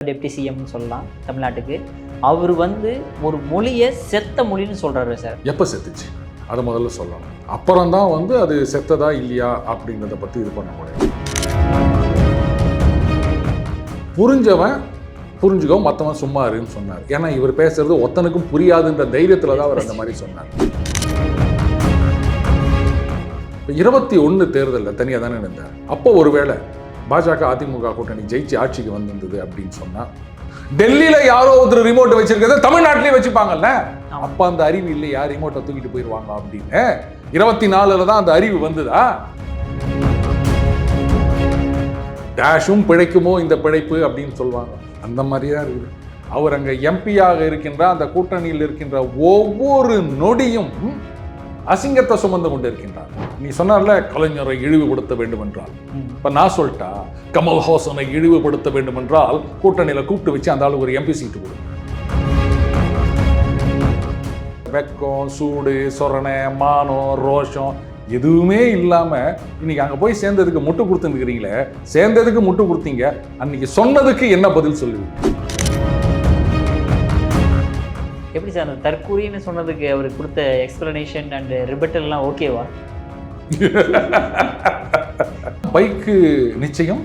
Deputy சிஎம்னு சொல்லலாம் தமிழ்நாட்டுக்கு. அவர் வந்து ஒரு மொழியை செத்த மொழின்னு சொல்கிறாரு சார். எப்போ செத்துச்சு அதை முதல்ல சொல்லணும். அப்புறம் தான் வந்து அது செத்ததா இல்லையா அப்படின்றத பற்றி இது பண்ண முடியும். புரிஞ்சவன் புரிஞ்சுக்கோ, மற்றவன் சும்மா இருன்னு சொன்னார். ஏன்னா இவர் பேசுறது ஒத்தனுக்கும் புரியாதுன்ற தைரியத்தில் தான் அவர் அந்த மாதிரி சொன்னார். இப்போ 21 தேர்தலில் தனியாக தானே இருந்தார். அப்போ ஒருவேளை பாஜக அதிமுக கூட்டணி ஜெயிச்சு ஆட்சிக்கு வந்திருந்தது அப்படின்னு சொன்னா, டெல்லியில யாரோ ஒருத்தர் ரிமோட்டை வச்சிருக்கிறத தமிழ்நாட்டிலேயே வச்சுப்பாங்கல்ல. அப்ப அந்த அறிவு இல்லையா, ரிமோட்டை தூக்கிட்டு போயிடுவாங்க அப்படின்னு 24 தான் அந்த அறிவு வந்ததா? டேஷும் பிழைக்குமோ இந்த பிழைப்பு அப்படின்னு சொல்லுவாங்க. அந்த மாதிரிதான் இருக்குது. அவர் அங்க எம்பியாக இருக்கின்ற அந்த கூட்டணியில் இருக்கின்ற ஒவ்வொரு நொடியும் அசிங்கத்தை சுமந்து கொண்டு இருக்கின்றார். நீ சொன்னார்ல, கலைஞரை இழிவுபடுத்த வேண்டும் என்றால், இப்ப நான் சொல்லிட்டா கமல்ஹாசனை இழிவுபடுத்த வேண்டும் என்றால் கூட்டணியில கூப்பிட்டு வச்சு அந்த ஆளுக்கு ஒரு எம்பி சீட்டு கொடு. வெக்கம், சூடு, சொரணை, மானம், ரோஷம் எதுவுமே இல்லாம இன்னைக்கு அங்க போய் சேர்ந்ததுக்கு முட்டு கொடுத்துருக்கிறீங்களே. சேர்ந்ததுக்கு முட்டு கொடுத்தீங்க, அன்னைக்கு சொன்னதுக்கு என்ன பதில் சொல்லுவீங்க? எப்படி சார் அந்த தற்கூரின்னு சொன்னதுக்கு அவருக்கு கொடுத்த எக்ஸ்பிளனேஷன் அண்ட் ரிபட்டல்லாம் ஓகேவா? பைக்கு நிச்சயம்,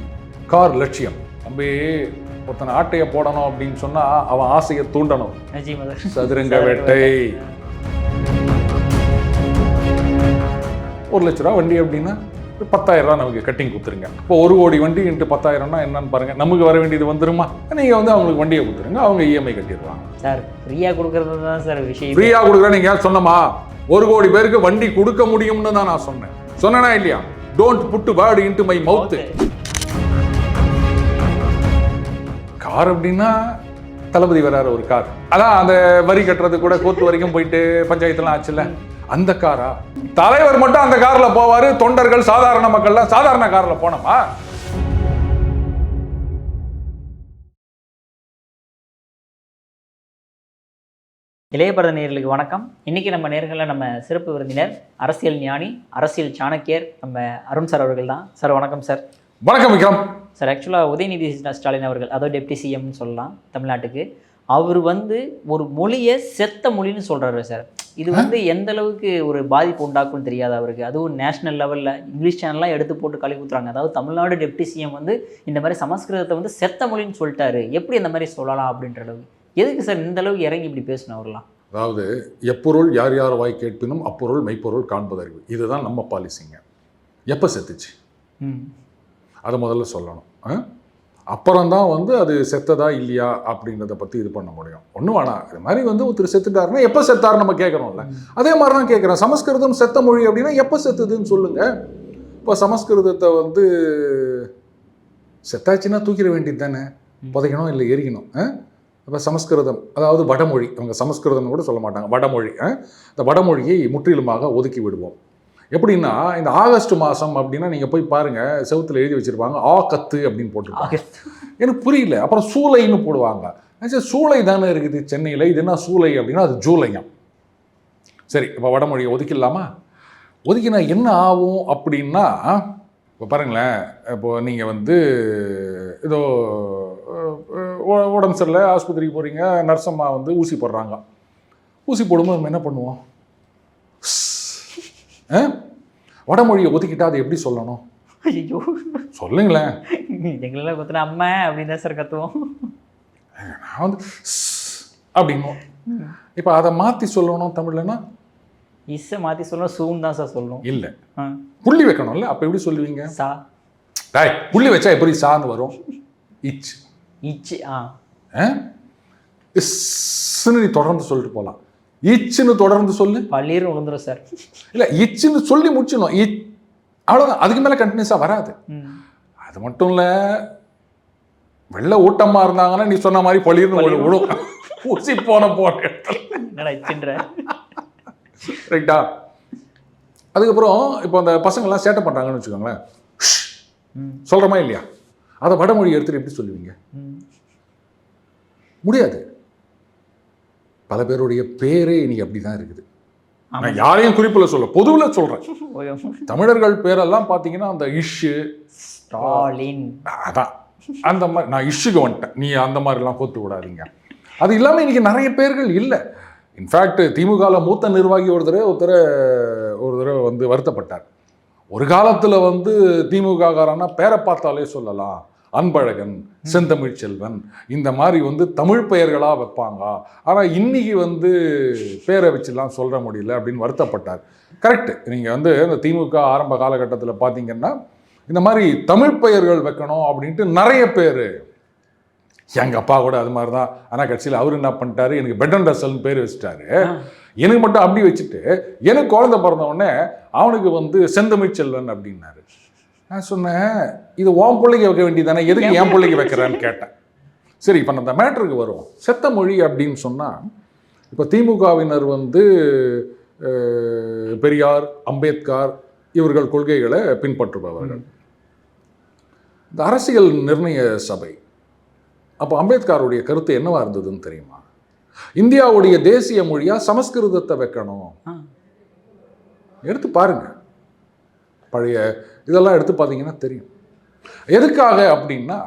கார் லட்சியம். தம்பி, ஒருத்தனை ஆட்டையை போடணும் அப்படின்னு சொன்னா அவன் ஆசையை தூண்டணும். சதுரங்க வேட்டை. 1 லட்ச ரூபா வண்டி அப்படின்னா 10,000 ரூபா நமக்கு கட்டிங் கொடுத்துருங்க. இப்போ 1 கோடி வண்டி இன்ட்டு 10,000னா என்னன்னு பாருங்க. நமக்கு வர வேண்டியது வந்துருமா? நீங்க வந்து அவங்களுக்கு வண்டியை கொடுத்துருங்க, அவங்க இஎம்ஐ கட்டிடுவாங்க. சார் ஃப்ரீயா கொடுக்கறது தான் சார் விஷயம். ஃப்ரீயா கொடுக்குற நீங்க சொன்னமா 1 கோடி பேருக்கு வண்டி கொடுக்க முடியும்னு தான் நான் சொன்னேன். சொன்னா இல்லையா? Don't put word into my mouth. Car அப்படின்னா தளபதி வராரு ஒரு கார். அதான் அந்த வரி கட்டுறது கூட கோர்ட் வரைக்கும் போயிட்டு பஞ்சாயத்துலாம் ஆச்சுல்ல, அந்த காரா? தலைவர் மட்டும் அந்த கார்ல போவாரு, தொண்டர்கள் சாதாரண மக்கள்லாம் சாதாரண கார்ல போனோமா? இளையபரத நேயர்களுக்கு வணக்கம். இன்னைக்கு நம்ம நேர்களில் நம்ம சிறப்பு விருந்தினர் அரசியல் ஞானி, அரசியல் சாணக்கியர் நம்ம அருண் சார் அவர்கள் தான். சார் வணக்கம் சார். வணக்கம் விக்ரம் சார். ஆக்சுவலாக உதயநிதி ஸ்டாலின் அவர்கள், அதாவது டெப்டி சிஎம்னு சொல்லலாம் தமிழ்நாட்டுக்கு, அவர் வந்து ஒரு மொழியை செத்த மொழின்னு சொல்கிறாரு சார். இது வந்து எந்த அளவுக்கு ஒரு பாதிப்பு உண்டாக்கும்னு தெரியாது அவருக்கு. அதுவும் நேஷனல் லெவலில் இங்கிலீஷ் சேனல்லாம் எடுத்து போட்டு கழி ஊற்றுறாங்க. அதாவது தமிழ்நாடு டெப்டி சிஎம் வந்து இந்த மாதிரி சமஸ்கிருதத்தை வந்து செத்த மொழின்னு சொல்லிட்டாரு, எப்படி அந்த மாதிரி சொல்லலாம் அப்படின்ற அளவுக்கு. எதுக்கு சார் இந்த அளவுக்கு இறங்கி இப்படி பேசணும் அவர்லாம்? அதாவது எப்பொருள் யார் யார் வாய் கேட்பினும் அப்பொருள் மெய்ப்பொருள் காண்பதறிவு. இதுதான் நம்ம பாலிசிங்க. எப்போ செத்துச்சு அதை முதல்ல சொல்லணும். அப்புறம் தான் வந்து அது செத்ததா இல்லையா அப்படின்றத பற்றி இது பண்ண முடியும். ஒன்றும் வேணாம், இது மாதிரி வந்து ஒருத்தர் செத்துட்டாருன்னா எப்போ செத்தாரு நம்ம கேட்குறோம்ல, அதே மாதிரி தான் கேட்குறேன். சமஸ்கிருதம் செத்த மொழி அப்படின்னா எப்போ செத்துதுன்னு சொல்லுங்க. இப்போ சமஸ்கிருதத்தை வந்து செத்தாச்சுன்னா தூக்கிட வேண்டியது தானே, புதைக்கணும் இல்லை எரிக்கணும். இப்போ சமஸ்கிருதம், அதாவது வடமொழி, அவங்க சமஸ்கிருதம்னு கூட சொல்ல மாட்டாங்க, வடமொழி. இந்த வடமொழியை முற்றிலுமாக ஒதுக்கி விடுவோம். எப்படின்னா, இந்த ஆகஸ்ட் மாதம் அப்படின்னா நீங்கள் போய் பாருங்கள், செவுத்தில் எழுதி வச்சுருப்பாங்க ஆகத்து அப்படின்னு போட்டுருப்பாங்க. எனக்கு புரியல. அப்புறம் சூளைன்னு போடுவாங்க. சூளை தானே இருக்குது சென்னையில், இது என்ன சூளை அப்படின்னா அது ஜூலையாம். சரி, இப்போ வடமொழியை ஒதுக்கிடலாமா? ஒதுக்கினா என்ன ஆகும் அப்படின்னா, இப்போ பாருங்களேன், இப்போது நீங்கள் வந்து ஏதோ உடம்பு சரியில்லை, ஆஸ்பத்திரிக்கு போகிறீங்க, நர்சம்மா வந்து ஊசி போடுறாங்க. ஊசி போடும்போது நம்ம என்ன பண்ணுவோம்? வடமொழியை ஒதுக்கிட்டா அது எப்படி சொல்லணும்? ஐயோ சொல்லுங்களேன். எங்களெல்லாம் பார்த்தா அம்மா அப்படின்னு தான் சார் கத்துவோம். நான் வந்து அப்படின்னுவோம். இப்போ அதை மாற்றி சொல்லணும் தமிழ்லன்னா, இஸ்ஸை மாற்றி சொல்லணும், சூன் தான் சார் சொல்லணும். இல்லை, புள்ளி வைக்கணும்ல. அப்போ எப்படி சொல்லுவீங்க? சா. புள்ளி வச்சா எப்படி சான்னு வரும்? இச் இச்சு. இஸ்ன்னு நீ தொடர்ந்து சொல்லிட்டு போகலாம். இச்சுன்னு தொடர்ந்து சொல்லு, பள்ளீர் விழுந்துரும் சார். இல்லை, இச்சுன்னு சொல்லி முடிச்சிடணும். அவ்வளோதான், அதுக்கு மேலே கண்டினியூஸாக வராது. அது மட்டும் இல்லை, வெள்ளை ஊட்டமாக இருந்தாங்கன்னா நீ சொன்ன மாதிரி பள்ளீர்னு விடும். ஊசி போன போட்டு ரைட்டா? அதுக்கப்புறம் இப்போ அந்த பசங்கள்லாம் சேட்டை பண்ணுறாங்கன்னு வச்சுக்கோங்களேன், சொல்கிறோமா இல்லையா? அதை வடமொழி எடுத்துகிட்டு எப்படி சொல்லுவீங்க? முடியாது. பல பேருடைய பேரே இன்னைக்கு அப்படி தான் இருக்குது. நான் யாரையும் குறிப்பில் சொல்ல, பொதுவில் சொல்கிறேன். தமிழர்கள் பேரெல்லாம் பார்த்தீங்கன்னா அந்த இஷ்ஷு, ஸ்டாலின், அதான் அந்த மாதிரி நான் இஷ்யூக்கு வந்துட்டேன், நீ அந்த மாதிரிலாம் கோத்து விடாதீங்க. அது இல்லாமல் இன்றைக்கி நிறைய பேர்கள் இல்லை. இன்ஃபேக்ட் திமுகவில் மூத்த நிர்வாகி ஒரு தடவை வந்து வருத்தப்பட்டார். ஒரு காலத்தில் வந்து திமுக காரன்னா பேரை பார்த்தாலே சொல்லலாம், அன்பழகன், செந்தமிழ் செல்வன், இந்த மாதிரி வந்து தமிழ் பெயர்களாக வைப்பாங்க. ஆனால் இன்னைக்கு வந்து பேரை வச்சுலாம் சொல்ல முடியல அப்படின்னு வருத்தப்பட்டார். கரெக்டு. நீங்கள் வந்து இந்த திமுக ஆரம்ப காலகட்டத்தில் பார்த்தீங்கன்னா இந்த மாதிரி தமிழ் பெயர்கள் வைக்கணும் அப்படின்ட்டு நிறைய பேர், எங்கள் அப்பா கூட அது மாதிரி தான். ஆனால் கட்சியில் அவர் என்ன பண்ணிட்டாரு, எனக்கு பெட் அண்ட் ரசல்னு பேர் வச்சுட்டாரு. எனக்கு மட்டும் அப்படி வச்சுட்டு எனக்கு குழந்தை பிறந்தவுடனே அவனுக்கு வந்து செந்தமிழ் செல்வன் அப்படின்னாரு. நான் சொன்னேன், இது உன் பிள்ளைக்கு வைக்க வேண்டியதானே, எதுக்கு என் பிள்ளைக்கு வைக்கிறேன்னு கேட்டேன். சரி, இப்போ அந்த மேட்டருக்கு வருவோம். செத்த மொழி அப்படின்னு சொன்னால், இப்போ திமுகவினர் வந்து பெரியார், அம்பேத்கர் இவர்கள் கொள்கைகளை பின்பற்றுபவர்கள். இந்த அரசியல் நிர்ணய சபை அப்போ அம்பேத்கருடைய கருத்து என்னவா இருந்ததுன்னு தெரியுமா? இந்தியாவுடைய தேசிய மொழியா சமஸ்கிருதத்தை வைக்கணும். எடுத்து பாருங்க, பழைய இதெல்லாம் எடுத்து பார்த்தீங்கன்னா தெரியும். எதுக்காக அப்படின்னா,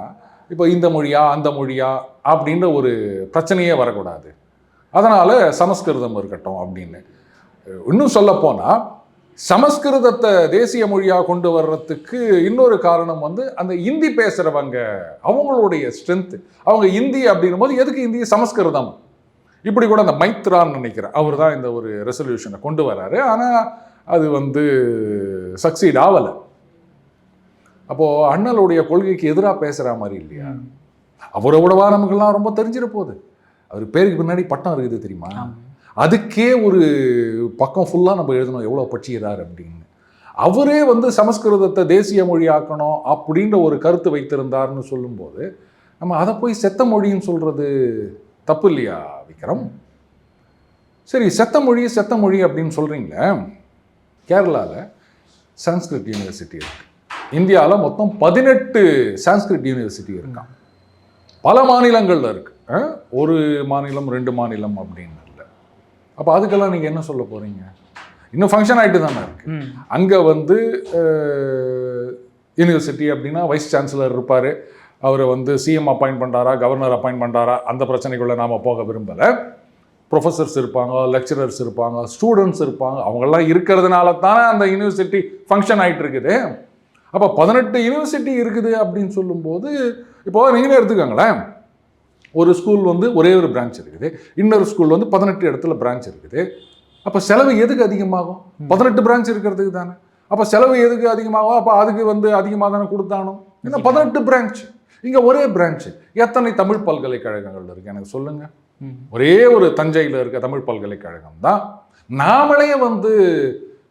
இப்போ இந்த மொழியா அந்த மொழியா அப்படின்ற ஒரு பிரச்சனையே வரக்கூடாது, அதனால் சமஸ்கிருதம் இருக்கட்டும் அப்படின்னு. இன்னும் சொல்லப்போனால் சமஸ்கிருதத்தை தேசிய மொழியாக கொண்டு வர்றதுக்கு இன்னொரு காரணம் வந்து அந்த இந்தி பேசுகிறவங்க அவங்களுடைய ஸ்ட்ரென்த்து. அவங்க இந்தி அப்படின்னும் போது எதுக்கு இந்தி, சமஸ்கிருதம். இப்படி கூட அந்த மைத்ரான்னு நினைக்கிறேன், அவர் தான் இந்த ஒரு ரெசல்யூஷனை கொண்டு வராரு. ஆனால் அது வந்து சக்சீட் ஆகலை. அப்போது அண்ணலுடைய கொள்கைக்கு எதிராக பேசுகிற மாதிரி இல்லையா? அவரோடவா நமக்குலாம் ரொம்ப தெரிஞ்சிட போகுது. அவர் பேருக்கு பின்னாடி பட்டம் இருக்குது தெரியுமா? அதுக்கே ஒரு பக்கம் ஃபுல்லாக நம்ம எழுதணும் எவ்வளோ பட்சியதார் அப்படின்னு. அவரே வந்து சமஸ்கிருதத்தை தேசிய மொழி ஆக்கணும் அப்படின்ற ஒரு கருத்து வைத்திருந்தார்னு சொல்லும்போது நம்ம அதை போய் செத்த மொழின்னு சொல்கிறது தப்பு இல்லையா விக்ரம்? சரி, செத்த மொழி அப்படின்னு சொல்கிறீங்களே. கேரளாவில் சான்ஸ்கிரிட் யூனிவர்சிட்டி இருக்குது. இந்தியாவில் மொத்தம் 18 சான்ஸ்கிரிட் யூனிவர்சிட்டி இருக்கான். பல மாநிலங்களில் இருக்குது, ஒரு மாநிலம் 2 மாநிலம் அப்படின்னு இல்லை. அப்போ அதுக்கெல்லாம் நீங்கள் என்ன சொல்ல போகிறீங்க? இன்னும் ஃபங்க்ஷன் ஆகிட்டு தானே இருக்குது. அங்கே வந்து யூனிவர்சிட்டி அப்படின்னா வைஸ் சான்சலர் இருப்பார். அவரை வந்து சிஎம் அப்பாயிண்ட் பண்ணுறாரா, கவர்னர் அப்பாயிண்ட் பண்ணுறாரா, அந்த பிரச்சனைக்குள்ளே நாம் போக விரும்பலை. ப்ரொஃபஸர்ஸ் இருப்பாங்க, லெக்சரர்ஸ் இருப்பாங்க, ஸ்டூடெண்ட்ஸ் இருப்பாங்க. அவங்கெல்லாம் இருக்கிறதுனால தானே அந்த யூனிவர்சிட்டி ஃபங்க்ஷன் ஆகிட்டு இருக்குது. அப்போ 18 யூனிவர்சிட்டி இருக்குது அப்படின்னு சொல்லும்போது, இப்போ நீங்களே எடுத்துக்கோங்களேன், ஒரு ஸ்கூல் வந்து ஒரே ஒரு பிரான்ச் இருக்குது, இன்னொரு ஸ்கூல் வந்து 18 இடத்துல பிரான்ச் இருக்குது. அப்போ செலவு எதுக்கு அதிகமாகும்? 18 பிரான்ச் இருக்கிறதுக்கு தானே. அப்போ செலவு எதுக்கு அதிகமாகும்? அப்போ அதுக்கு வந்து அதிகமாக தானே கொடுத்தானோ. ஏன்னா 18 பிரான்ச், இங்கே ஒரே பிரான்ச்சு. எத்தனை தமிழ் பல்கலைக்கழகங்கள் இருக்குது எனக்கு சொல்லுங்கள்? ஒரே ஒரு தஞ்சையில் இருக்க தமிழ் பல்கலைக்கழகம் தான். நாமளே வந்து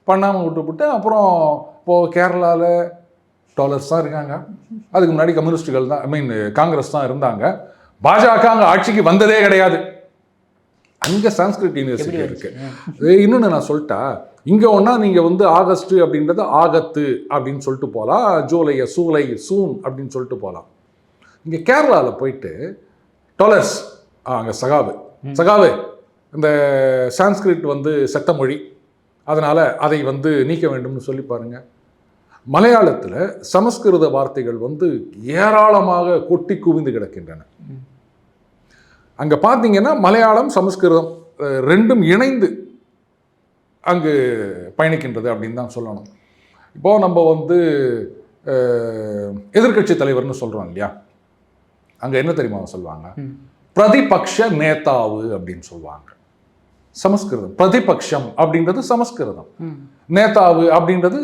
பண்ணாமல் விட்டுவிட்டு அப்புறம் இப்போது கேரளாவில் டாலர்ஸ் தான் இருக்காங்க. அதுக்கு முன்னாடி கம்யூனிஸ்டுகள் தான், காங்கிரஸ் தான் இருந்தாங்க. பாஜக அங்கே ஆட்சிக்கு வந்ததே கிடையாது. அங்கே சான்ஸ்கிரிட் யூனிவர்சிட்டி இருக்கு. இன்னொன்று நான் சொல்லிட்டா, இங்கே ஒன்றா நீங்கள் வந்து ஆகஸ்ட் அப்படின்றது ஆகத்து அப்படின்னு சொல்லிட்டு போகலாம், ஜூலையை சூலை சூன் அப்படின்னு சொல்லிட்டு போகலாம். இங்கே கேரளாவில் போயிட்டு டாலர்ஸ் அங்கே சகாவு இந்த சான்ஸ்கிரிட் வந்து செத்த மொழி, அதனால் அதை வந்து நீக்க வேண்டும்னு சொல்லி பாருங்கள். மலையாளத்தில் சமஸ்கிருத வார்த்தைகள் வந்து ஏராளமாக கொட்டி குவிந்து கிடக்கின்றன. அங்கே பார்த்தீங்கன்னா மலையாளம் சமஸ்கிருதம் ரெண்டும் இணைந்து அங்கு பயணிக்கின்றது அப்படின்னு தான் சொல்லணும். இப்போது நம்ம வந்து எதிர்கட்சி தலைவர்னு சொல்கிறோம் இல்லையா, அங்கே என்ன தெரியுமா சொல்லுவாங்க? பிரதிபக்ஷ நேதாவு அப்படின்னு சொல்லுவாங்க. சமஸ்கிருதம் பிரதிபக்ஷம் அப்படின்றது சமஸ்கிருதம், நேதாவு அப்படின்றது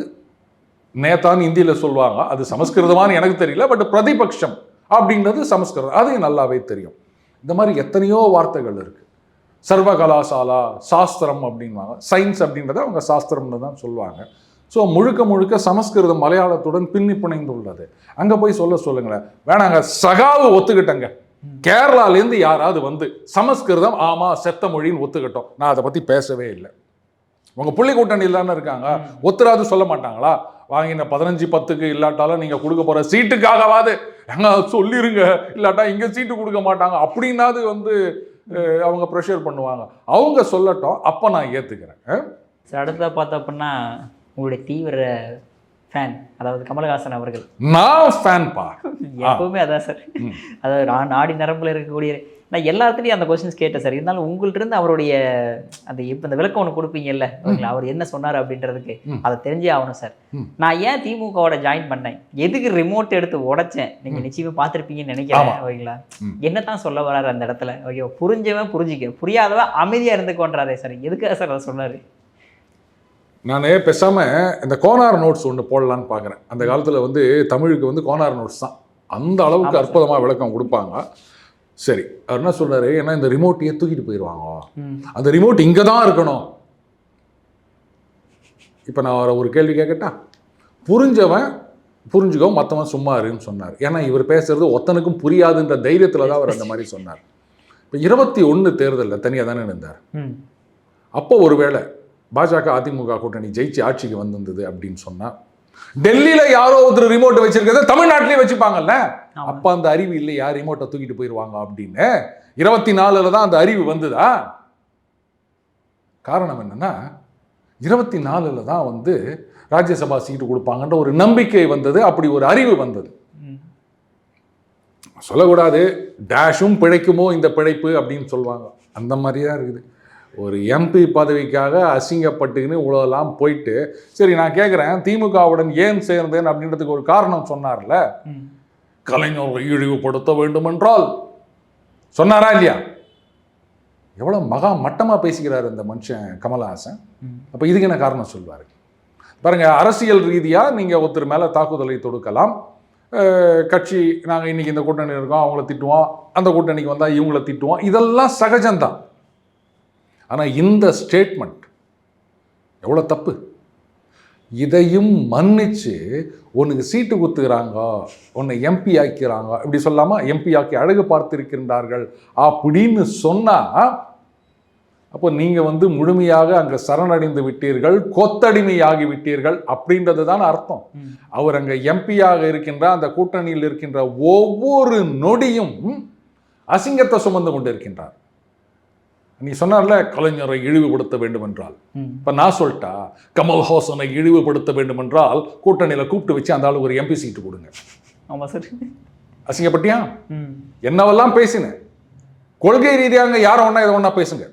நேதான்னு இந்தியில் சொல்லுவாங்க. அது சமஸ்கிருதமானு எனக்கு தெரியல, பட் பிரதிபக்ஷம் அப்படின்றது சமஸ்கிருதம், அது நல்லாவே தெரியும். இந்த மாதிரி எத்தனையோ வார்த்தைகள் இருக்குது. சர்வகலாசாலா சாஸ்திரம் அப்படின்வாங்க, சயின்ஸ் அப்படின்றத அவங்க சாஸ்திரம்னு தான் சொல்லுவாங்க. ஸோ முழுக்க சமஸ்கிருதம் மலையாளத்துடன் பின்னி பிணைந்துள்ளது. அங்கே போய் சொல்லுங்களேன், வேணாங்க சகாவு ஒத்துக்கிட்டங்க, கேரளாலேருந்து யாராவது வந்து சமஸ்கிருதம் ஆமாம் செத்த மொழின்னு ஒத்துக்கிட்டோம், நான் அதை பற்றி பேசவே இல்லை. உங்கள் புள்ளி கூட்டணியில் தானே இருக்காங்க, ஒத்துராது சொல்ல மாட்டாங்களா? வாங்கின 15-10க்கு இல்லாட்டாலும் நீங்கள் கொடுக்க போகிற சீட்டுக்காகவாது எங்க சொல்லிருங்க, இல்லாட்டா இங்கே சீட்டு கொடுக்க மாட்டாங்க அப்படின்னாது வந்து அவங்க ப்ரெஷர் பண்ணுவாங்க. அவங்க சொல்லட்டும், அப்போ நான் ஏற்றுக்கிறேன். அடுத்ததாக பார்த்தோம் அப்படின்னா உங்களுடைய தீவிர ஃபேன், அதாவது கமலஹாசன் அவர்கள். நான் ஃபேன்பா. எப்பவுமே அதான் சார். அதாவது நாடி நரம்புல இருக்கக்கூடிய நான் எல்லாத்துலேயும் அந்த கொஸ்டின்ஸ் கேட்டேன் சார். இருந்தாலும் உங்கள்ட்ட இருந்து அவருடைய அந்த இப்போ இந்த விளக்கம் ஒன்று கொடுப்பீங்கல்ல, அவர் என்ன சொன்னார் அப்படின்றதுக்கு அதை தெரிஞ்சே ஆகணும் சார். நான் ஏன் திமுகவோட ஜாயின் பண்ணேன், எதுக்கு ரிமோட் எடுத்து உடைச்சேன், நீங்க நிச்சயமா பார்த்துருப்பீங்கன்னு நினைக்கிறேன். ஓகேங்களா, என்னத்தான் சொல்ல வராரு அந்த இடத்துல? ஓகே, புரிஞ்சவன் புரிஞ்சிக்க, புரியாதவன் அமைதியா இருந்துக்கொண்டாரே சார். எதுக்காக சார் அதை சொன்னாரு? நான் பேசாமல் இந்த கோனார் நோட்ஸ் ஒன்று போடலான்னு பார்க்குறேன். அந்த காலத்தில் வந்து தமிழுக்கு வந்து கோனார் நோட்ஸ் தான் அந்த அளவுக்கு அற்புதமாக விளக்கம் கொடுப்பாங்க. சரி, அவர் என்ன சொல்கிறாரு, ஏன்னா இந்த ரிமோட்டையே தூக்கிட்டு போயிடுவாங்க, அந்த ரிமோட் இங்கே தான் இருக்கணும். இப்போ நான் அவரை ஒரு கேள்வி கேட்கட்டா? புரிஞ்சவன் புரிஞ்சுக்கோ, மற்றவன் சும்மா இருன்னு சொன்னார். ஏன்னா இவர் பேசுறது ஒத்தனுக்கும் புரியாதுன்ற தைரியத்தில் தான் அவர் அந்த மாதிரி சொன்னார். இப்போ 21 தேர்தலில் தனியாக தானே இருந்தார். அப்போ ஒருவேளை பாஜக அதிமுக கூட்டணி ஜெயிச்சு ஆட்சிக்கு வந்திருந்தது அப்படின்னு சொன்னா, டெல்லியில யாரோ ஒருத்தர் ரிமோட் வச்சிருக்கிறத தமிழ்நாட்டிலேயே வச்சுப்பாங்கல்ல. அப்ப அந்த அறிவு இல்லையா, ரிமோட்டை தூக்கிட்டு போயிடுவாங்க அப்படின்னு 24ல் தான் அந்த அறிவு வந்ததா? காரணம் என்னன்னா 24ல் தான் வந்து ராஜ்யசபா சீட்டு கொடுப்பாங்கன்ற ஒரு நம்பிக்கை வந்தது, அப்படி ஒரு அறிவு வந்தது. சொல்லக்கூடாது, டேஷும் பிழைக்குமோ இந்த பிழைப்பு அப்படின்னு சொல்லுவாங்க. அந்த மாதிரிதான் இருக்குது. ஒரு எம்பி பதவிக்காக அசிங்கப்பட்டுக்குன்னு இவ்வளோலாம் போயிட்டு, சரி நான் கேட்குறேன், திமுகவுடன் ஏன் சேர்ந்தேன் அப்படின்றதுக்கு ஒரு காரணம் சொன்னார்ல, கலைஞரை இழிவுபடுத்த வேண்டும் என்றால் சொன்னாரா இல்லையா? எவ்வளோ மகா மட்டமாக பேசிக்கிறார் இந்த மனுஷன் கமலஹாசன். அப்போ இதுக்கு என்ன காரணம் சொல்வார் பாருங்க. அரசியல் ரீதியாக நீங்கள் ஒருத்தர் மேலே தாக்குதலை தொடுக்கலாம். கட்சி நாங்கள் இன்னைக்கு இந்த கூட்டணி இருக்கோம், அவங்கள திட்டுவோம், அந்த கூட்டணிக்கு வந்தால் இவங்கள திட்டுவோம், இதெல்லாம் சகஜம்தான். ஆனால் இந்த ஸ்டேட்மெண்ட் எவ்வளோ தப்பு. இதையும் மன்னிச்சு உனக்கு சீட்டு குத்துக்கிறாங்க, உன்னை எம்பி ஆக்கிறாங்க, இப்படி சொல்லாமா, எம்பி ஆக்கி அழகு பார்த்திருக்கின்றார்கள் அப்படின்னு சொன்னா, அப்போ நீங்க வந்து முழுமையாக அங்க சரணடைந்து விட்டீர்கள், கொத்தடிமையாகி விட்டீர்கள் அப்படின்றது தான் அர்த்தம். அவர் அங்க எம்பியாக இருக்கின்ற அந்த கூட்டணியில் இருக்கின்ற ஒவ்வொரு நொடியும் அசிங்கத்தை சுமந்து கொண்டு இருக்கின்றார். நீ சொன்னார்ல கலைஞரை இழிவுபடுத்த வேண்டும் என்றால், இப்ப நான் சொல்லிட்டா கமல்ஹாசனை இழிவுபடுத்த வேண்டும் என்றால் கூட்டணியில கூப்பிட்டு வச்சு அந்த ஆளுக்கு ஒரு எம்பி சீட்டு கொடுங்க. ஆமா சார். அசிங்கப்பட்டியா? என்னவெல்லாம் பேசினேன். கொள்கை ரீதியாக யாரும் ஒன்னா இதை ஒன்னா பேசுங்க.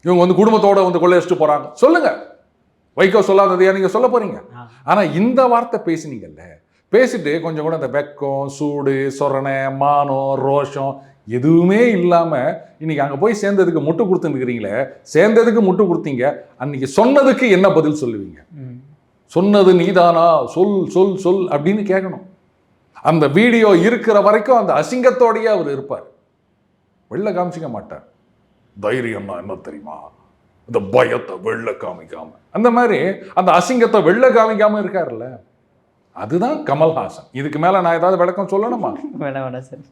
இவங்க வந்து குடும்பத்தோட வந்து கொள்ளையடிச்சுட்டு போறாங்க சொல்லுங்க. வைகோ சொல்லாததையா நீங்க சொல்ல போறீங்க? ஆனா இந்த வார்த்தை பேசினீங்கல்ல, பேசிட்டு கொஞ்சம் கூட அந்த வெக்கம், சூடு, சொரணை, மானம், ரோஷம் எதுவுமே இல்லாம இன்னைக்கு அங்க போய் சேர்ந்ததுக்கு முட்டு கொடுத்துருக்கிறீங்களே. சேர்ந்ததுக்கு முட்டு கொடுத்தீங்க, அன்னைக்கு சொன்னதுக்கு என்ன பதில் சொல்லுவீங்க? சொன்னது நீதானா, சொல் சொல் சொல் அப்படின்னு கேட்கணும். அந்த வீடியோ இருக்கிற வரைக்கும் அந்த அசிங்கத்தோடையே அவர் இருப்பார், வெளில காமிச்சிக்க மாட்டார். தைரியம்னா என்ன தெரியுமா, இந்த பயத்தை வெளில காமிக்காம, அந்த மாதிரி அந்த அசிங்கத்தை வெளில காமிக்காம இருக்காருல்ல, அதுதான் கமல்ஹாசன். இதுக்கு மேலே நான் ஏதாவது விளக்கம் சொல்லணுமா? வேணாம் சார்.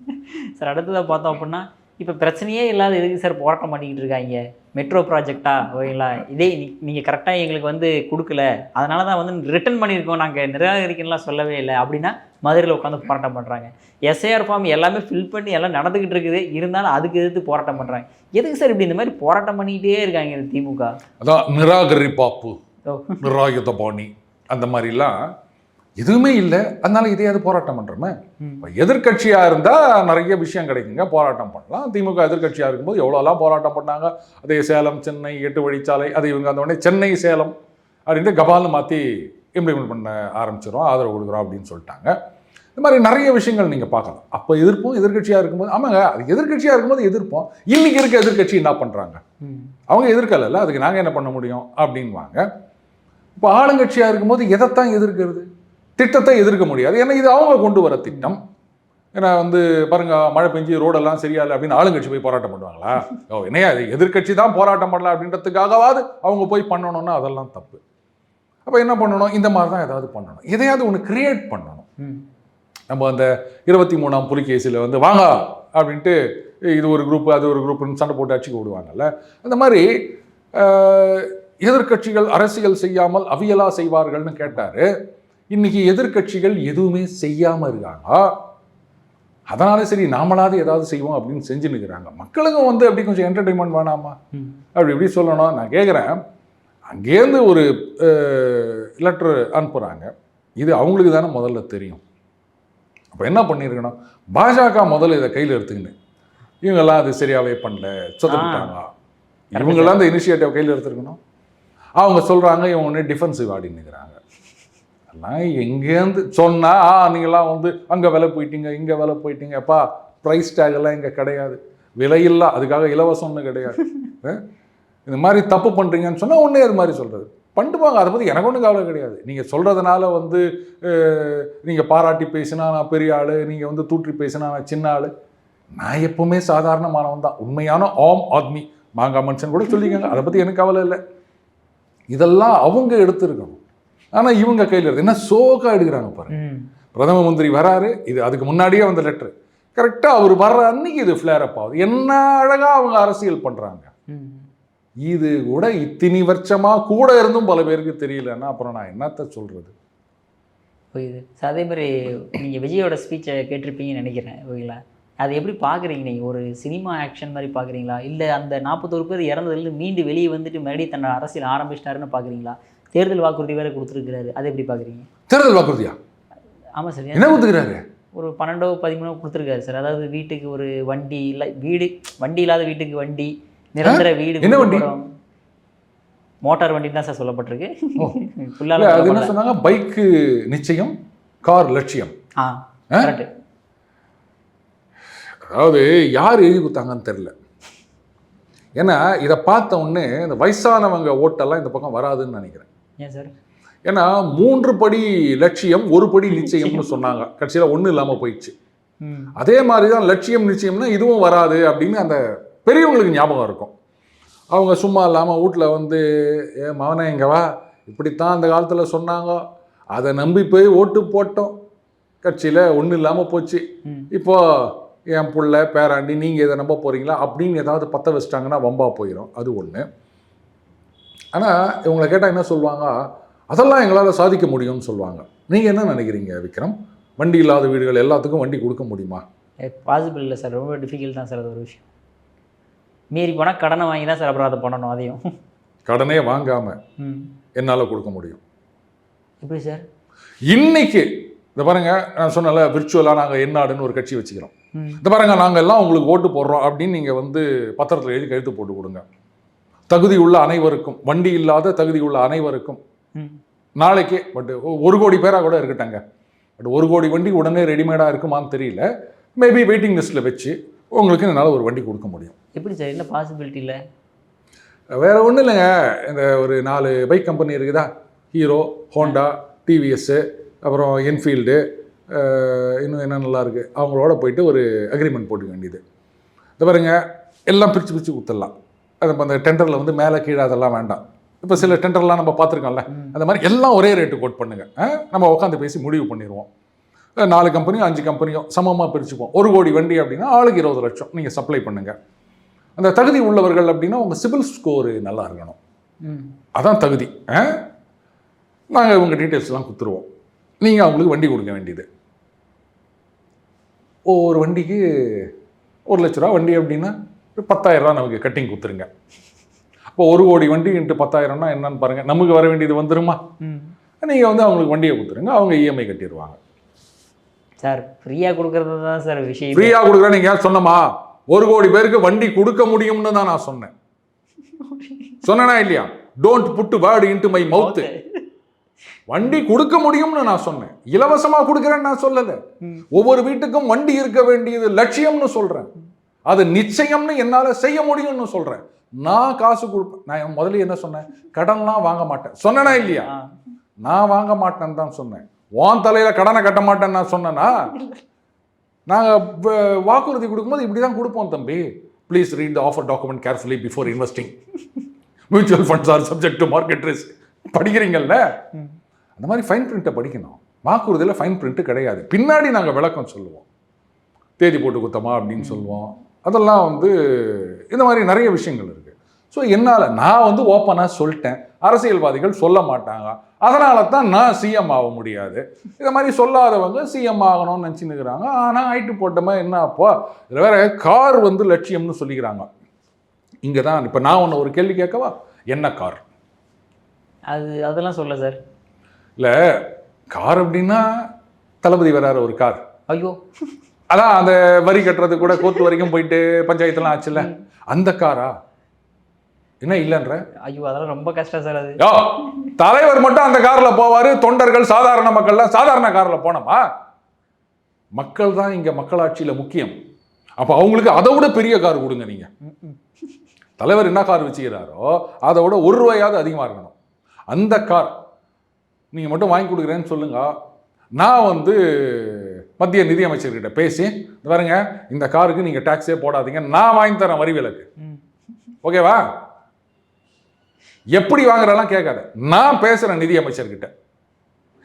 சார் அடுத்ததாக பார்த்தோம் அப்படின்னா, இப்போ பிரச்சனையே இல்லாத எதுக்கு சார் போராட்டம் பண்ணிக்கிட்டு இருக்காங்க? மெட்ரோ ப்ராஜெக்டா, ஓகேங்களா, இதே நீங்கள் கரெக்டாக எங்களுக்கு வந்து கொடுக்கல, அதனால தான் வந்து ரிட்டர்ன் பண்ணியிருக்கோம், நாங்கள் நிராகரிக்கலாம் சொல்லவே இல்லை அப்படின்னா மதுரையில் உட்காந்து போராட்டம் பண்ணுறாங்க. எஸ்ஐஆர் ஃபார்ம் எல்லாமே ஃபில் பண்ணி எல்லாம் நடந்துக்கிட்டு இருக்குது, இருந்தாலும் அதுக்கு எதிர்த்து போராட்டம் பண்ணுறாங்க. எதுக்கு சார் இப்படி இந்த மாதிரி போராட்டம் பண்ணிக்கிட்டே இருக்காங்க திமுக? அதான் நிராகரிப்பாப்பு, நிராயுத பாணி, அந்த மாதிரிலாம் எதுவுமே இல்லை, அதனால இதையாவது போராட்டம் பண்ணுறோமே. எதிர்கட்சியாக இருந்தால் நிறைய விஷயம் கிடைக்குங்க, போராட்டம் பண்ணலாம். திமுக எதிர்கட்சியாக இருக்கும்போது எவ்வளோலாம் போராட்டம் பண்ணாங்க. அதே சேலம், சென்னை 8 வழிச்சாலை, அது இவங்க அந்த உடனே சென்னை சேலம் அப்படின்ட்டு கபால்னு மாற்றி இம்ப்ளிமெண்ட் பண்ண ஆரம்பிச்சிடும், ஆதரவு கொடுக்குறோம் அப்படின்னு சொல்லிட்டாங்க. இந்த மாதிரி நிறைய விஷயங்கள் நீங்கள் பார்க்கலாம். அப்போ எதிர்ப்போம், எதிர்கட்சியாக இருக்கும்போது. ஆமாங்க, அது எதிர்கட்சியாக இருக்கும்போது எதிர்ப்போம். இன்னைக்கு இருக்க எதிர்கட்சி என்ன பண்ணுறாங்க? அவங்க எதிர்க்கல, அதுக்கு நாங்கள் என்ன பண்ண முடியும் அப்படின்வாங்க. இப்போ ஆளுங்கட்சியாக இருக்கும்போது எதைத்தான் எதிர்க்கிறது? திட்டத்தை எதிர்க்க முடியாது, ஏன்னா இது அவங்க கொண்டு வர திட்டம். ஏன்னா வந்து பாருங்க, மழை பெஞ்சு ரோடெல்லாம் சரியா இல்லை அப்படின்னு ஆளுங்கட்சி போய் போராட்டம் பண்ணுவாங்களா? என்னையா எதிர்கட்சி தான் போராட்டம் பண்ணலாம் அப்படின்றதுக்காகவாது அவங்க போய் பண்ணணும்னா அதெல்லாம் தப்பு. அப்போ என்ன பண்ணணும்? இந்த மாதிரி தான் ஏதாவது பண்ணணும், எதையாவது ஒன்று கிரியேட் பண்ணணும். நம்ம அந்த 23ஆம் புலிகேசியில் வந்து வாங்க அப்படின்ட்டு இது ஒரு குரூப் அது ஒரு குரூப்னு சண்டை போட்டு அடிச்சுக்க விடுவாங்கல்ல, அந்த மாதிரி எதிர்கட்சிகள் அரசியல் செய்யாமல் அவியலா செய்வார்கள்னு கேட்டார். இன்னைக்கு எதிர்கட்சிகள் எதுவுமே செய்யாமல் இருக்காங்க, அதனால சரி நாமளாவது ஏதாவது செய்வோம் அப்படின்னு செஞ்சு நிற்கிறாங்க. மக்களுக்கும் வந்து அப்படி கொஞ்சம் என்டர்டைன்மெண்ட் வேணாமா அப்படி எப்படி சொல்லணும்? நான் கேட்குறேன், அங்கேருந்து ஒரு லெட்ரு அனுப்புகிறாங்க, இது அவங்களுக்கு தானே முதல்ல தெரியும். அப்போ என்ன பண்ணியிருக்கணும், பாஜக முதல்ல இதை கையில் எடுத்துக்கின்னு இவங்கெல்லாம் அது சரியாகவே பண்ணல, சொத்துக்கிட்டாங்க, இவங்கெல்லாம் இந்த இனிஷியேட்டிவ் கையில் எடுத்துருக்கணும். அவங்க சொல்கிறாங்க இவங்க ஒன்று டிஃபென்சிவ் ஆடினுங்கிறாங்க. எல்லாம் எங்கேருந்து சொன்னால் நீங்களாம் வந்து அங்கே விலை போயிட்டீங்க, இங்கே விலை போயிட்டீங்கப்பா, ப்ரைஸ் டேக் இங்கே கிடையாது, விலையில்லா, அதுக்காக இலவசம்னு கிடையாது, இந்த மாதிரி தப்பு பண்ணுறீங்கன்னு சொன்னால் ஒன்றே அது மாதிரி சொல்கிறது பண்ணிட்டு போங்க. அதை பற்றி எனக்கு ஒன்றும் கவலை கிடையாது. நீங்கள் சொல்கிறதுனால வந்து நீங்கள் பாராட்டி பேசினா நான் பெரிய ஆள், நீங்கள் வந்து தூற்றி பேசினா நான் சின்ன ஆள். நான் எப்போவுமே சாதாரணமானவன் தான். உண்மையான ஆம் ஆத்மி மாங்கா மனுஷன் கூட சொல்லிக்கோங்க, அதை பற்றி எனக்கு கவலை இல்லை. இதெல்லாம் அவங்க எடுத்துருக்கணும். ஆனால் இவங்க கையில் எடுத்து என்ன சோகா எடுக்கிறாங்க பாருங்க. பிரதம மந்திரி வராரு, இது அதுக்கு முன்னாடியே வந்த லெட்ரு, கரெக்டாக அவர் வர்ற அன்னைக்கு இது ஃப்ளேர் அப் ஆகுது. என்ன அழகாக அவங்க அரசியல் பண்ணுறாங்க. இது கூட இத்தனை வருஷமாக கூட இருந்தும் பல பேருக்கு தெரியலன்னா அப்புறம் நான் என்னத்த சொல்கிறது. புரியுது. அதே மாதிரி நீங்கள் விஜயோட ஸ்பீச்சை கேட்டிருப்பீங்கன்னு நினைக்கிறேன். ஓகேங்களா, அது எப்படி பார்க்குறீங்க நீங்கள்? ஒரு சினிமா ஆக்ஷன் மாதிரி பார்க்குறீங்களா, இல்லை அந்த 41 பேர் இறந்ததுலேருந்து மீண்டு வெளியே வந்துட்டு மறுபடியும் தன்னை அரசியல் ஆரம்பிச்சிட்டாருன்னு பார்க்குறீங்களா? தேர்தல் வாக்குறுதி வேறு கொடுத்துருக்கிறாரு, அதை எப்படி பார்க்குறீங்க? தேர்தல் வாக்குறுதியா? ஆமாம் சார். என்ன கொடுத்துக்கிறாரு? ஒரு 12-13 கொடுத்துருக்காரு சார். அதாவது வீட்டுக்கு ஒரு வண்டி, இல்லை வீடு, வண்டி இல்லாத வீட்டுக்கு வண்டி, நிரந்தர வீடு. என்ன வண்டி? மோட்டார் வண்டி தான் சார் சொல்லப்பட்டிருக்கு. அது என்ன சொன்னாங்க, பைக்கு நிச்சயம், கார் லட்சியம். அதாவது யார் எழுதி கொடுத்தாங்கன்னு தெரியல. ஏன்னா இதை பார்த்த உடனே இந்த வயசானவங்க ஓட்டெல்லாம் இந்த பக்கம் வராதுன்னு நினைக்கிறேன். ஏன் சார்? ஏன்னா 3 படி லட்சியம் 1 படி நிச்சயம்னு சொன்னாங்க, கடைசியில் ஒன்றும் இல்லாமல் போயிடுச்சு. அதே மாதிரி தான் லட்சியம் நிச்சயம்னா இதுவும் வராது அப்படின்னு அந்த பெரியவங்களுக்கு ஞாபகம் இருக்கும். அவங்க சும்மா இல்லாமல் வீட்டில் வந்து மவனே இங்கே வா, இப்படித்தான் அந்த காலத்தில் சொன்னாங்க, அதை நம்பி போய் ஓட்டு போட்டோம், கட்சியில் ஒன்றும் இல்லாமல் போச்சு, இப்போது என் புள்ள பேராண்டி நீங்கள் இதை நம்ப போகிறீங்களா அப்படின்னு ஏதாவது பற்ற வச்சிட்டாங்கன்னா வம்பா போயிடும். அது ஒன்று. ஆனால் இவங்களை கேட்டால் என்ன சொல்லுவாங்க, அதெல்லாம் எங்களால் சாதிக்க முடியும்னு சொல்லுவாங்க. நீங்கள் என்ன நினைக்கிறீங்க விக்ரம்? வண்டி இல்லாத வீடுகள் எல்லாத்துக்கும் வண்டி கொடுக்க முடியுமா? பாசிபிள் இல்லை சார், ரொம்ப டிஃபிகல்ட் தான் சார். அது ஒரு விஷயம். மீறி போனால் கடனை வாங்கி தான் சார் அப்புறம் அதை பண்ணணும். அதையும் கடனே வாங்காமல் என்னால் கொடுக்க முடியும். எப்படி சார்? இன்னைக்கு இந்த பாருங்க, நான் சொன்னல விர்ச்சுவலாக நாங்கள் என்னாடுன்னு ஒரு கட்சி வச்சுக்கிறோம். இந்த பாருங்க, நாங்கள் எல்லாம் உங்களுக்கு ஓட்டு போடுறோம் அப்படின்னு நீங்கள் வந்து பத்திரத்தில் எழுதி கையெழுத்து போட்டு கொடுங்க. தகுதி உள்ள அனைவருக்கும், வண்டி இல்லாத தகுதி உள்ள அனைவருக்கும் நாளைக்கே, பட் 1 கோடி பேராக கூட இருக்கட்டாங்க, பட் 1 கோடி வண்டி உடனே ரெடிமேடாக இருக்குமான்னு தெரியல, மேபி வெயிட்டிங் லிஸ்ட்டில் வச்சு உங்களுக்கு என்னால் ஒரு வண்டி கொடுக்க முடியும். எப்படி சார்? என்ன பாசிபிலிட்டி இல்லை? வேறு ஒன்றும் இல்லைங்க. இந்த ஒரு 4 பைக் கம்பெனி இருக்குதா, ஹீரோ, ஹோண்டா, டிவிஎஸ்ஸு, அப்புறம் என்ஃபீல்டு, இன்னும் என்ன நல்லா இருக்குது, அவங்களோட போயிட்டு ஒரு அக்ரிமெண்ட் போட்டுக்க வேண்டியது. இந்த பாருங்க, எல்லாம் பிரித்து பிரித்து கொடுத்துடலாம். அது இப்போ அந்த டெண்டரில் வந்து மேலே கீழே அதெல்லாம் வேண்டாம். இப்போ சில டெண்டர்லாம் நம்ம பார்த்துருக்கோம்ல, அந்த மாதிரி எல்லாம் ஒரே ரேட்டு கோட் பண்ணுங்கள், நம்ம உட்காந்து பேசி முடிவு பண்ணிடுவோம். 4 கம்பெனியும் 5 கம்பெனியும் சமமாக பிரிச்சுப்போம். 1 கோடி வண்டி அப்படின்னா ஆளுக்கு 20 லட்சம் நீங்கள் சப்ளை பண்ணுங்கள். அந்த தகுதி உள்ளவர்கள் அப்படின்னா உங்கள் சிபில் ஸ்கோரு நல்லா இருக்கணும், அதான் தகுதி. நாங்கள் உங்கள் டீட்டெயில்ஸ்லாம் கொடுத்துருவோம், நீங்கள் அவங்களுக்கு வண்டி கொடுக்க வேண்டியது. ஒவ்வொரு வண்டிக்கு 1 லட்ச ரூபா வண்டி அப்படின்னா 10,000 ரூபா நமக்கு கட்டிங் கொடுத்துருங்க. இப்போ 1 கோடி வண்டி இன்ட்டு 10,000னா என்னன்னு பாருங்கள், நமக்கு வர வேண்டியது வந்துருமா? நீங்கள் வந்து அவங்களுக்கு வண்டியை கொடுத்துருங்க, அவங்க இஎம்ஐ கட்டிடுவாங்க. சார் ஃப்ரீயாக கொடுக்குறது தான் சார் விஷயம். ஃப்ரீயாக கொடுக்குறேன் நீங்கள் சொன்னமா? 1 கோடி பேருக்கு வண்டி கொடுக்க முடியும்னு தான் நான் சொன்னேன். சொன்னா இல்லையா? Don't put word into my mouth. வண்டி கொடுக்க முடியும்னு நான் சொன்னேன், இலவசமாக கொடுக்குறேன்னு நான் சொல்லலை. ஒவ்வொரு வீட்டுக்கும் வண்டி இருக்க வேண்டியது லட்சியம்னு சொல்கிறேன், அது நிச்சயம்னு என்னால் செய்ய முடியும்னு சொல்கிறேன். நான் காசு கொடுப்பேன். நான் முதல்ல என்ன சொன்னேன், கடன்லாம் வாங்க மாட்டேன் சொன்னேனா இல்லையா? நான் வாங்க மாட்டேன்னு தான் சொன்னேன். உன் தலையில் கடனை கட்ட மாட்டேன்னு நான் சொன்னேன்னா? நாங்கள் வாக்குறுதி கொடுக்கும்போது இப்படி தான் கொடுப்போம் தம்பி. Please read the offer document carefully before investing. Mutual funds are subject to market risk. படிக்கிறீங்கல்ல, அந்த மாதிரி ஃபைன் பிரிண்ட்டை படிக்கணும். வாக்குறுதியில் ஃபைன் பிரிண்ட்டு கிடையாது. பின்னாடி நாங்கள் விளக்கம் சொல்லுவோம், தேதி போட்டு குத்தமா அப்படின்னு சொல்லுவோம். அதெல்லாம் வந்து இந்த மாதிரி நிறைய விஷயங்கள் இருக்குது. ஸோ என்னால் நான் வந்து ஓப்பனாக சொல்லிட்டேன், அரசியல்வாதிகள் சொல்ல மாட்டாங்க, அதனால தான் நான் சிஎம் ஆக முடியாது. இதை மாதிரி சொல்லாதவங்க சிஎம் ஆகணும்னு நினச்சின்னுக்கிறாங்க. ஆனால் ஐட்டு போட்டோமா என்ன? அப்போ இதில் வேற கார் வந்து லட்சியம்னு சொல்லிக்கிறாங்க. இங்கே தான் இப்போ நான் ஒன்று ஒரு கேள்வி கேட்கவா? என்ன கார்? அதெல்லாம் சொல்ல சார். இல்லை, கார் அப்படின்னா தளபதி வராரு ஒரு கார். ஐயோ, அதான் அந்த வரி கட்டுறது கூட கோர்ட் வரைக்கும் போயிட்டு பஞ்சாயத்துலாம் ஆச்சுல்ல, அந்த காரா? என்ன இல்லைன்ற? ஐயோ, அதெல்லாம் ரொம்ப கஷ்டம் சார். அது யோ, தலைவர் மட்டும் அந்த கார்ல போவாரு, தொண்டர்கள் சாதாரண மக்கள்லாம் சாதாரண கார்ல போனோமா? மக்கள் தான் இங்க மக்களாட்சியில முக்கியம். அப்ப அவங்களுக்கு அதை விட பெரிய கார் கொடுங்க. நீங்க தலைவர் என்ன கார் வச்சுக்கிறாரோ அதை விட ₹1 அதிகமா இருக்கணும். அந்த கார் நீங்க மட்டும் வாங்கி கொடுக்குறேன்னு சொல்லுங்க. நான் வந்து மத்திய நிதியமைச்சர்கிட்ட பேசி, பாருங்க இந்த காருக்கு நீங்க டாக்ஸே போடாதீங்க, நான் வாங்கி தரேன் வரி விலக்கு. ஓகேவா? எப்படி வாங்குறலாம் கேட்காத, நான் பேசுறேன் நிதியமைச்சர்கிட்ட.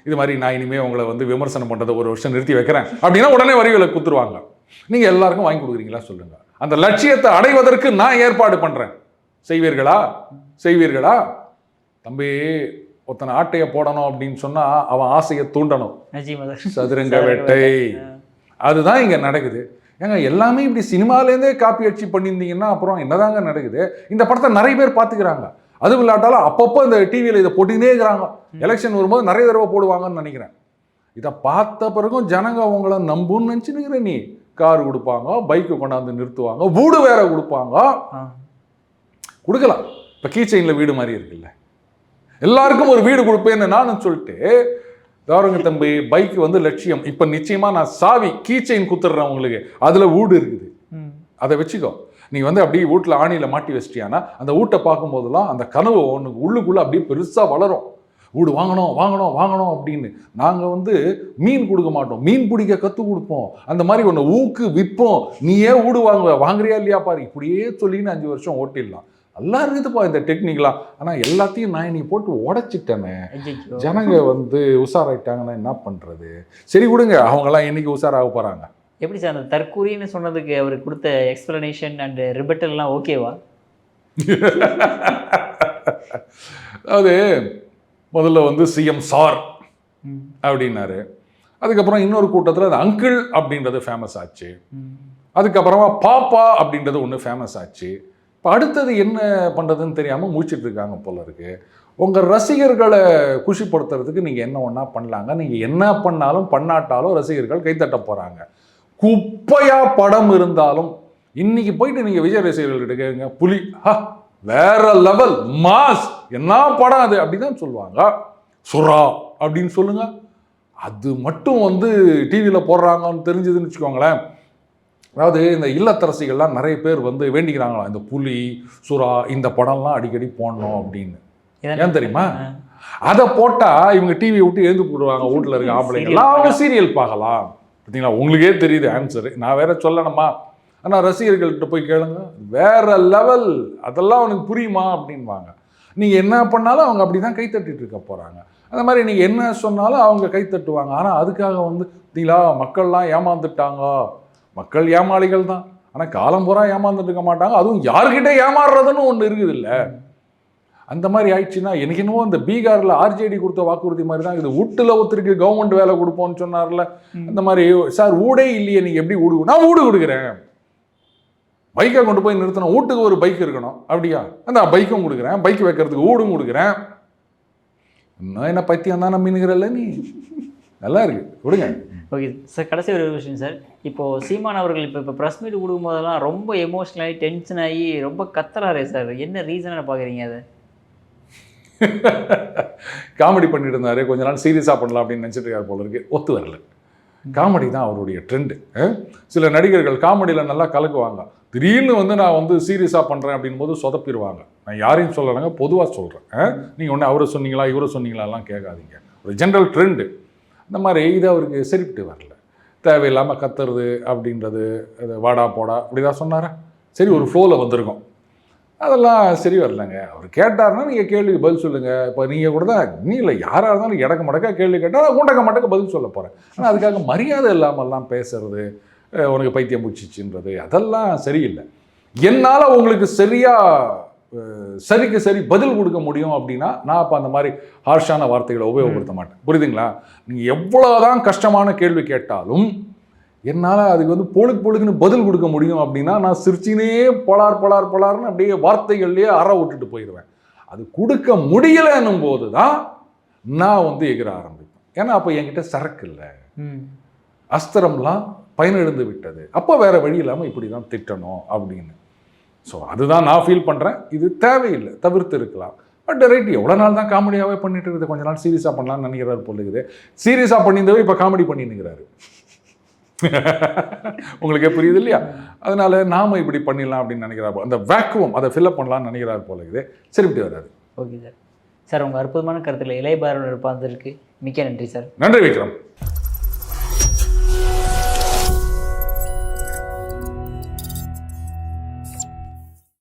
இது மாதிரி நான் இனிமே உங்களை வந்து விமர்சனம் பண்றதை 1 வருஷம் நிறுத்தி வைக்கிறேன் அப்படின்னா உடனே வரி விலக்கு கொடுத்துருவாங்க. நீங்க எல்லாருக்கும் வாங்கி கொடுக்குறீங்களா சொல்லுங்க. அந்த லட்சியத்தை அடைவதற்கு நான் ஏற்பாடு பண்றேன். செய்வீர்களா? செய்வீர்களா? தம்பி, ஒருத்தனை ஆட்டையை போடணும் அப்படின்னு சொன்னா அவன் ஆசையை தூண்டணும். சதுரங்க வேட்டை, அதுதான் இங்க நடக்குது. ஏங்க எல்லாமே இப்படி சினிமாலேருந்தே காப்பி அடிச்சு பண்ணியிருந்தீங்கன்னா அப்புறம் என்னதாங்க நடக்குது? இந்த படத்தை நிறைய பேர் பார்த்துக்கிறாங்க. அது இல்லாட்டாலும் அப்பப்போ இந்த டிவியில் இதை போட்டுக்கிட்டே இருக்கிறாங்க. எலெக்ஷன் வரும்போது நிறைய தடவை போடுவாங்கன்னு நினைக்கிறேன். இதை பார்த்த பிறகும் ஜனங்க அவங்கள நம்புன்னு நினச்சினுக்கிற. நீ கார் கொடுப்பாங்க, பைக்கு கொண்டாந்து நிறுத்துவாங்க, வீடு வேற கொடுப்பாங்க. கொடுக்கலாம். இப்போ கீச்சைனில் வீடு மாதிரி இருக்குல்ல, எல்லாருக்கும் ஒரு வீடு கொடுப்பேன்னு நானும் சொல்லிட்டு, தாருங்க தம்பி, பைக்கு வந்து லட்சியம். இப்போ நிச்சயமா நான் சாவி கீச்சைன் குத்துறேன் உங்களுக்கு, அதுல வீடு இருக்குது, அதை வச்சுக்கோ. நீ வந்து அப்படியே வீட்டில் ஆணியில் மாட்டி வச்சிட்டியானா அந்த வீட்டை பார்க்கும்போதெல்லாம் அந்த கனவு ஒன்று உள்ளுக்குள்ளே அப்படியே பெருசாக வளரும். வீடு வாங்கணும் வாங்கணும் வாங்கணும் அப்படின்னு. நாங்கள் வந்து மீன் கொடுக்க மாட்டோம், மீன் பிடிக்க கற்றுக் கொடுப்போம், அந்த மாதிரி ஒன்று ஊக்கு விற்போம். நீ ஏன் வீடு வாங்குறியா இல்லையா பாரு, இப்படியே சொல்லின்னு 5 வருஷம் ஓட்டிடலாம். நல்லா இருக்குதுப்பா இந்த டெக்னிக்லாம். ஆனால் எல்லாத்தையும் நான் நீ போட்டு உடைச்சிட்டேனே. ஜனங்க வந்து உஷாராயிட்டாங்கன்னா என்ன பண்ணுறது? சரி விடுங்க, அவங்கெல்லாம் என்னைக்கு உஷாராக போகிறாங்க? எப்படி சார் அந்த தற்கூரின்னு சொன்னதுக்கு அவர் கொடுத்த எக்ஸ்பிளனேஷன் அண்ட் ரிபட்டல்லாம் ஓகேவா? அது முதல்ல வந்து சிஎம் சார் அப்படின்னாரு. அதுக்கப்புறம் இன்னொரு கூட்டத்தில் அந்த அங்கிள் அப்படின்றது ஃபேமஸ் ஆச்சு. அதுக்கப்புறமா பாப்பா அப்படின்றது ஒன்று ஃபேமஸ் ஆச்சு. இப்போ அடுத்தது என்ன பண்ணுறதுன்னு தெரியாமல் முடிச்சிட்டு இருக்காங்க போல இருக்கு. உங்கள் ரசிகர்களை குஷிப்படுத்துறதுக்கு நீங்கள் என்ன ஒன்றா பண்ணலாங்க. நீங்கள் என்ன பண்ணாலும் பண்ணாட்டாலும் ரசிகர்கள் கைத்தட்ட போகிறாங்க. குப்பையா படம் இருந்தாலும் இன்னைக்கு போயிட்டு நீங்கள் விஜய் ரசிகர்கள்கிட்ட கேளுங்க, புலி வேற லெவல் மாஸ், என்ன படம் அது அப்படிதான் சொல்லுவாங்க. சுறா அப்படின்னு சொல்லுங்க, அது மட்டும் வந்து டிவியில் போடுறாங்கன்னு தெரிஞ்சதுன்னு வச்சுக்கோங்களேன். அதாவது இந்த இல்லத்தரசிகள்லாம் நிறைய பேர் வந்து வேண்டிக்கிறாங்களாம், இந்த புலி சுறா இந்த படம்லாம் அடிக்கடி போடணும் அப்படின்னு. ஏன் தெரியுமா? அதை போட்டால் இவங்க டிவியை விட்டு எழுந்து போடுவாங்க. வீட்டில் இருக்க ஆம்பளைங்கெல்லாம் அவங்க சீரியல் பார்க்கலாம். பார்த்தீங்களா, உங்களுக்கே தெரியுது ஆன்சரு, நான் வேற சொல்லணுமா? ஆனால் ரசிகர்கள்ட்ட போய் கேளுங்க, வேற லெவல், அதெல்லாம் அவனுக்கு புரியுமா அப்படின்வாங்க. நீங்கள் என்ன பண்ணாலும் அவங்க அப்படி தான் கைத்தட்டிட்டு இருக்க போகிறாங்க. அந்த மாதிரி நீங்கள் என்ன சொன்னாலும் அவங்க கைத்தட்டுவாங்க. ஆனால் அதுக்காக வந்து பார்த்தீங்களா மக்கள்லாம் ஏமாந்துட்டாங்க, மக்கள் ஏமாளிகள் தான். ஆனால் காலம் பூரா ஏமாந்துட்டு இருக்க மாட்டாங்க. அதுவும் யார்கிட்ட ஏமாறுறதுன்னு ஒன்று இருக்குது இல்லை, அந்த மாதிரி ஆயிடுச்சுன்னா எனக்கு என்னவோ இந்த பீகாரில் ஆர்ஜேடி கொடுத்த வாக்குறுதி மாதிரி தான் இது. வீட்டில் ஒருத்தருக்கு கவர்மெண்ட் வேலை கொடுப்போம்னு சொன்னார்ல, அந்த மாதிரி சார் வீடே இல்லையே நீங்கள் எப்படி வீடு? நான் வீடு கொடுக்குறேன், பைக்கை கொண்டு போய் நிறுத்தணும், வீட்டுக்கு ஒரு பைக் இருக்கணும், அப்படியா? அந்த பைக்கும் கொடுக்குறேன், பைக் வைக்கிறதுக்கு வீடும் கொடுக்குறேன். இன்னும் என்ன பைத்தியம் தான் நம்பினுங்கிறல்ல நீ. நல்லா இருக்கு, விடுங்க. ஓகே சார், கடைசி ஒரு விஷயம் சார். இப்போது சீமான் அவர்கள் இப்போ ப்ரெஸ் மீட் கொடுக்கும்போதெல்லாம் ரொம்ப எமோஷ்னலாகி டென்ஷன் ஆகி ரொம்ப கத்துறாரே சார், என்ன ரீசனை பார்க்குறீங்க அதை? காமெடி பண்ணிட்டு இருந்தாரு, கொஞ்ச நாள் சீரியஸாக பண்ணலாம் அப்படின்னு நினச்சிட்டு இருக்காரு போல இருக்கு. ஒத்து வரல. காமெடி தான் அவருடைய ட்ரெண்டு. சில நடிகர்கள் காமெடியில் நல்லா கலக்குவாங்க, திடீர்னு வந்து நான் வந்து சீரியஸாக பண்ணுறேன் அப்படின் போது சொதப்பிடுவாங்க. நான் யாரையும் சொல்லலைங்க, பொதுவாக சொல்கிறேன். நீங்கள் ஒன்று அவரை சொன்னீங்களா இவரை சொன்னீங்களாலாம் கேட்காதீங்க, ஒரு ஜென்ரல் ட்ரெண்டு. இந்த மாதிரி இது அவருக்கு சரிப்பட்டு வரல. தேவையில்லாமல் கத்துறது அப்படின்றது, அது வாடா போடா அப்படிதான் சொன்னாரா? சரி, ஒரு ஃப்ளோவில் வந்திருக்கோம், அதெல்லாம் சரி வரலங்க. அவர் கேட்டார்னா நீங்கள் கேள்விக்கு பதில் சொல்லுங்கள். இப்போ நீங்கள் கூட தான் நீ இல்லை, யாராக இருந்தாலும் இடக்க மடக்கா கேள்வி கேட்டால் ஊண்டக்க மடக்க பதில் சொல்ல போகிறேன். ஆனால் அதுக்காக மரியாதை இல்லாமல்லாம் பேசுறது, உனக்கு பைத்தியம் பிடிச்சிச்சுன்றது, அதெல்லாம் சரியில்லை. என்னால் உங்களுக்கு சரிக்கு சரி பதில் கொடுக்க முடியும் அப்படின்னா நான் அப்போ அந்த மாதிரி ஹார்ஷான வார்த்தைகளை உபயோகப்படுத்த மாட்டேன். புரியுதுங்களா? நீங்கள் எவ்வளோதான் கஷ்டமான கேள்வி கேட்டாலும் என்னால் அதுக்கு வந்து பொழுக்குன்னு பதில் கொடுக்க முடியும் அப்படின்னா நான் சிரிச்சினே பொலார்னு அப்படியே வார்த்தைகள்லேயே விட்டுட்டு போயிடுவேன். அது கொடுக்க முடியலைன்னும் போது தான் நான் வந்து எகிர ஆரம்பிப்பேன். ஏன்னா அப்போ என்கிட்ட சரக்கு இல்லை, ம் அஸ்திரம்லாம் பயனிழந்து விட்டது, அப்போ வேற வழி இல்லாமல் இப்படி தான் திட்டணும் அப்படின்னு. ஸோ அதுதான் நான் ஃபீல் பண்ணுறேன். இது தேவையில்லை, தவிர்த்து இருக்கலாம். பட் ரைட், எவ்வளோ நாள் தான் காமெடியாகவே பண்ணிட்டு இருக்குது, கொஞ்ச நாள் சீரியஸாக பண்ணலாம்னு நினைக்கிறாரு போல இருக்குது. சீரியஸாக பண்ணியிருந்தவே இப்போ காமெடி பண்ணின்னுங்கிறாரு. உங்களுக்கே புரியுது இல்லையா? அதனால நாம இப்படி பண்ணிடலாம் அப்படின்னு நினைக்கிறாரு. அந்த வேக்குவம் அதை ஃபில்அப் பண்ணலாம்னு நினைக்கிறாரு போல இருக்குது. சரிப்பட்டு வராது. Okay sir. சார் உங்கள் அற்புதமான கருத்தில் இளைய பாரதியார் இருப்பதற்கு மிக்க நன்றி சார். நன்றி விக்ரம்.